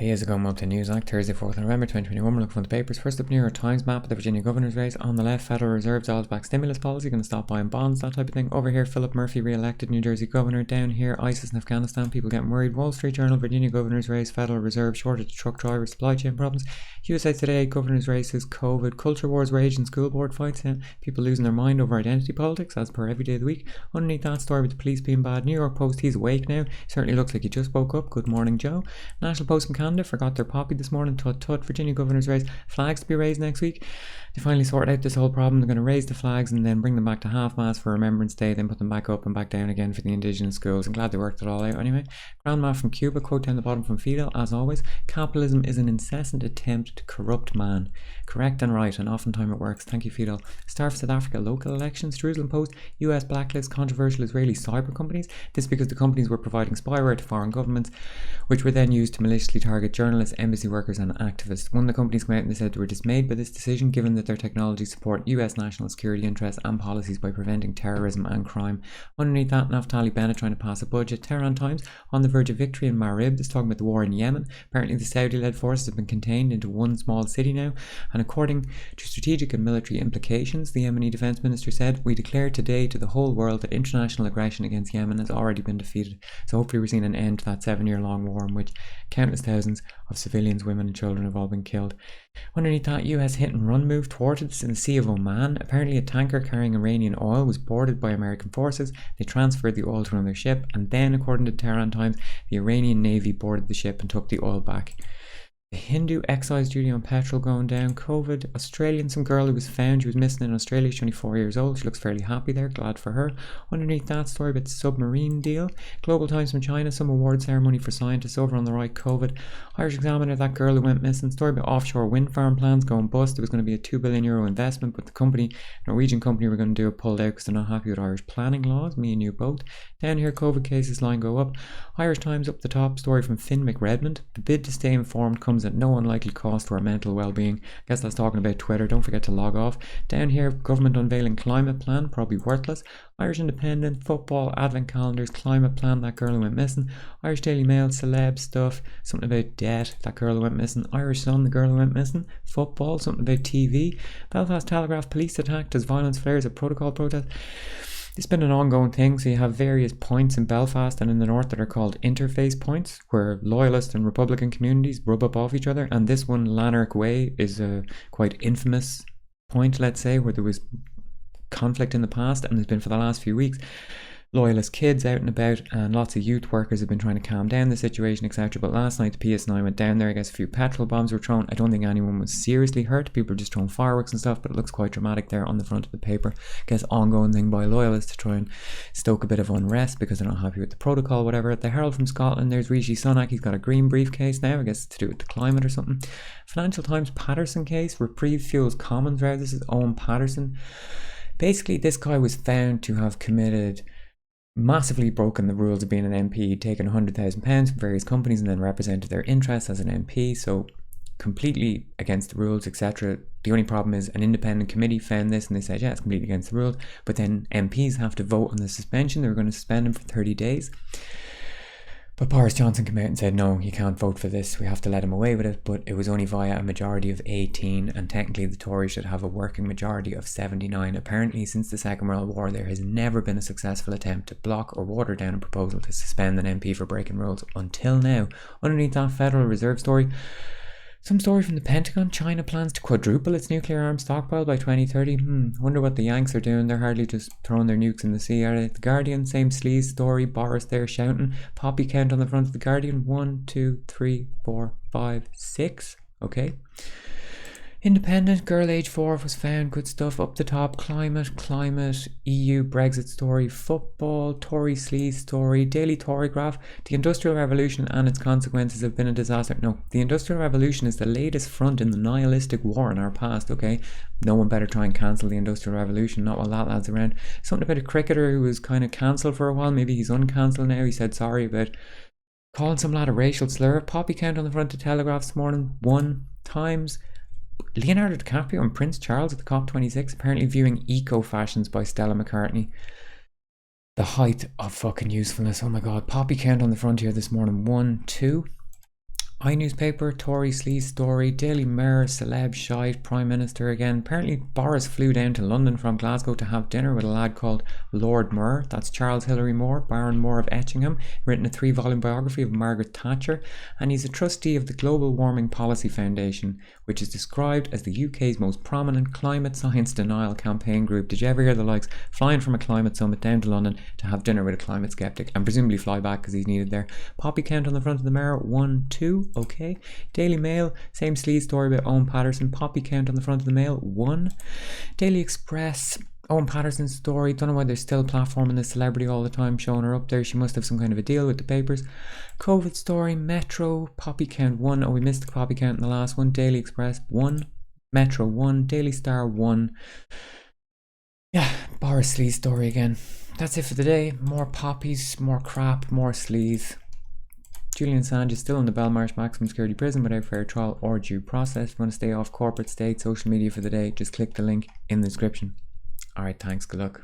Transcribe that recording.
Here's a going up to News Act, Thursday, 4th November 2021. We're looking for the papers. First up, New York Times map of the Virginia governor's race. On the left, Federal Reserve dials back stimulus policy, going to stop buying bonds, that type of thing. Over here, Philip Murphy re-elected New Jersey governor. Down here, ISIS in Afghanistan, people getting worried. Wall Street Journal, Virginia governor's race, Federal Reserve, shortage of truck drivers, supply chain problems. USA Today, governor's races, COVID, culture wars rage and school board fights. People losing their mind over identity politics, as per every day of the week. Underneath that story with the police being bad. New York Post, he's awake now. Certainly looks like he just woke up. Good morning, Joe. National Post from Canada, forgot their poppy this morning. Tut. Virginia governor's race, flags to be raised next week. They finally sorted out this whole problem. They're going to raise the flags and then bring them back to half-mast for Remembrance Day, then put them back up and back down again for the indigenous schools. I'm glad they worked it all out anyway. Grandma from Cuba, quote down the bottom from Fidel, as always: capitalism is an incessant attempt to corrupt man. Correct and right, and oftentimes it works. Thank you, Fidel. Star for South Africa, local elections. Jerusalem Post, US blacklist controversial Israeli cyber companies. This because the companies were providing spyware to foreign governments, which were then used to maliciously target journalists, embassy workers and activists. One of the companies came out and they said they were dismayed by this decision, given that their technologies support US national security interests and policies by preventing terrorism and crime. Underneath that, Naftali Bennett trying to pass a budget. Tehran Times, on the verge of victory in Marib. This talking about the war in Yemen. Apparently the Saudi-led forces have been contained into one small city now, and according to strategic and military implications, the Yemeni defense minister said, "We declare today to the whole world that international aggression against Yemen has already been defeated." So hopefully we're seeing an end to that 7-year-long war in which countless thousands of civilians, women and children have all been killed. Underneath that, US hit and run move thwarted in the Sea of Oman. Apparently a tanker carrying Iranian oil was boarded by American forces. They transferred the oil to another ship, and then, according to Tehran Times, the Iranian Navy boarded the ship and took the oil back. The Hindu excise duty on petrol going down. COVID, Australian, some girl who was found, she was missing in Australia, she's 24 years old, she looks fairly happy there, glad for her. Underneath that story about the submarine deal. Global Times from China, some award ceremony for scientists. Over on the right, COVID. Irish Examiner, that girl who went missing. Story about offshore wind farm plans going bust. There was going to be a €2 billion investment, but the company, Norwegian company were going to do it, pulled out because they're not happy with Irish planning laws. Me and you both. Down here, COVID cases line go up. Irish Times up the top, story from Finn McRedmond. The bid to stay informed comes at no unlikely cost to our mental well-being. Guess that's talking about Twitter. Don't forget to log off. Down here, government unveiling climate plan, probably worthless. Irish Independent, football, advent calendars, climate plan, that girl who went missing. Irish Daily Mail, celeb stuff, something about debt, that girl who went missing. Irish Sun, the girl who went missing. Football, something about TV. Belfast Telegraph, police attacked as violence flares at protocol protest. It's been an ongoing thing, so you have various points in Belfast and in the north that are called interface points, where loyalist and Republican communities rub up off each other, and this one, Lanark Way, is a quite infamous point, let's say, where there was conflict in the past, and there's been for the last few weeks loyalist kids out and about, and lots of youth workers have been trying to calm down the situation, etc. But last night the PSNI went down there. I guess a few petrol bombs were thrown. I don't think anyone was seriously hurt. People were just throwing fireworks and stuff, but it looks quite dramatic there on the front of the paper. I guess ongoing thing by loyalists to try and stoke a bit of unrest because they're not happy with the protocol, whatever. At the Herald from Scotland, there's Rishi Sunak. He's got a green briefcase now. I guess it's to do with the climate or something. Financial Times Patterson case. Reprieve fuels Commons row. This is Owen Patterson. Basically, this guy was found to have committed massively broken the rules of being an MP. He'd taken £100,000 from various companies and then represented their interests as an MP, so completely against the rules, etc. The only problem is an independent committee found this and they said, yeah, it's completely against the rules, but then MPs have to vote on the suspension. They were going to suspend him for 30 days. But Boris Johnson came out and said, no, you can't vote for this, we have to let him away with it. But it was only via a majority of 18, and technically the Tories should have a working majority of 79. Apparently, since the Second World War, there has never been a successful attempt to block or water down a proposal to suspend an MP for breaking rules until now. Underneath that Federal Reserve story, some story from the Pentagon. China plans to quadruple its nuclear arms stockpile by 2030. Wonder what the Yanks are doing. They're hardly just throwing their nukes in the sea, are they? The Guardian, same sleaze story. Boris there shouting. Poppy count on the front of the Guardian. 1, 2, 3, 4, 5, 6. Okay. Independent, girl age 4 was found. Good stuff. Up the top, climate, EU, Brexit story, football, Tory sleaze story, Daily Tory graph. The Industrial Revolution and its consequences have been a disaster. No, the Industrial Revolution is the latest front in the nihilistic war in our past, okay? No one better try and cancel the Industrial Revolution, not while that lad's around. Something about a cricketer who was kind of cancelled for a while. Maybe he's uncancelled now. He said sorry about calling some lad a racial slur. Poppy count on the front of Telegraph this morning. 1 times. Leonardo DiCaprio and Prince Charles at the COP26 apparently viewing eco-fashions by Stella McCartney. The height of fucking usefulness. Oh my god. Poppy count on the front here this morning. 1, 2. iNewspaper, Tory sleaze story, Daily Mirror, celeb shite, Prime Minister again. Apparently Boris flew down to London from Glasgow to have dinner with a lad called Lord Moore. That's Charles Hilary Moore, Baron Moore of Etchingham, written a 3-volume biography of Margaret Thatcher, and he's a trustee of the Global Warming Policy Foundation, which is described as the UK's most prominent climate science denial campaign group. Did you ever hear the likes? Flying from a climate summit down to London to have dinner with a climate skeptic, and presumably fly back because he's needed there. Poppy count on the front of the Mirror, 1, 2. Okay. Daily Mail, same sleaze story about Owen Patterson. Poppy count on the front of the Mail, 1. Daily Express, Owen Patterson's story. Don't know why they're still platforming this celebrity all the time, showing her up there. She must have some kind of a deal with the papers. COVID story, Metro, Poppy count 1. Oh, we missed the Poppy count in the last one. Daily Express, 1. Metro, 1. Daily Star, 1. Yeah, Boris sleaze story again. That's it for the day. More poppies, more crap, more sleaze. Julian Assange is still in the Belmarsh maximum security prison without fair trial or due process. If you want to stay off corporate, state, social media for the day, just click the link in the description. Alright, thanks, good luck.